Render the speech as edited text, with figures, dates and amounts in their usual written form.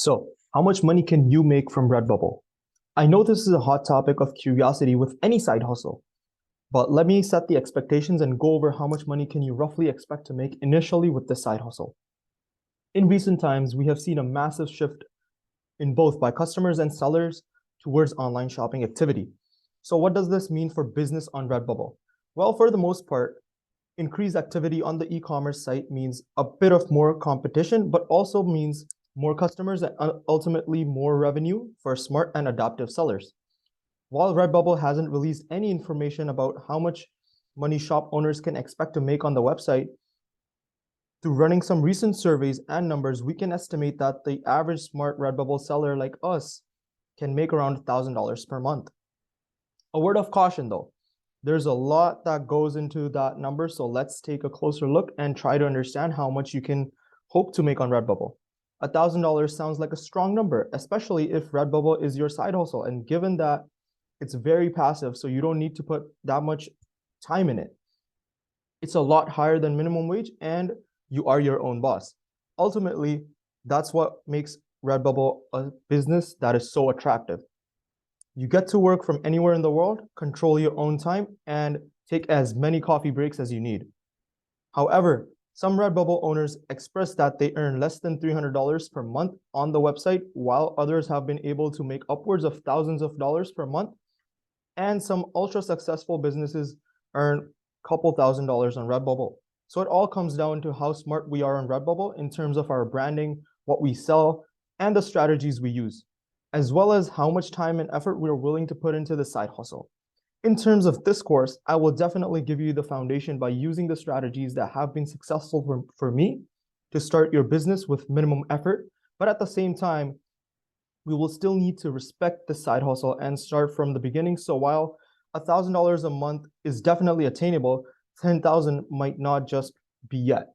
So, how much money can you make from Redbubble? I know this is a hot topic of curiosity with any side hustle, but let me set the expectations and go over how much money can you roughly expect to make initially with this side hustle. In recent times, we have seen a massive shift in both by customers and sellers towards online shopping activity. So what does this mean for business on Redbubble? Well, for the most part, increased activity on the e-commerce site means a bit of more competition, but also means more customers and ultimately more revenue for smart and adaptive sellers. While Redbubble hasn't released any information about how much money shop owners can expect to make on the website, through running some recent surveys and numbers, we can estimate that the average smart Redbubble seller like us can make around $1,000 per month. A word of caution though, there's a lot that goes into that number, so let's take a closer look and try to understand how much you can hope to make on Redbubble. $1,000 sounds like a strong number, especially if Redbubble is your side hustle, and given that it's very passive, so you don't need to put that much time in it. It's a lot higher than minimum wage, and you are your own boss. Ultimately, that's what makes Redbubble a business that is so attractive. You get to work from anywhere in the world, control your own time, and take as many coffee breaks as you need. However, some Redbubble owners express that they earn less than $300 per month on the website, while others have been able to make upwards of thousands of dollars per month. And some ultra successful businesses earn a couple $1,000s on Redbubble. So it all comes down to how smart we are on Redbubble in terms of our branding, what we sell, and the strategies we use, as well as how much time and effort we're willing to put into the side hustle. In terms of this course, I will definitely give you the foundation by using the strategies that have been successful for me to start your business with minimum effort. But at the same time, we will still need to respect the side hustle and start from the beginning. So while $1,000 a month is definitely attainable, 10,000 might not just be yet.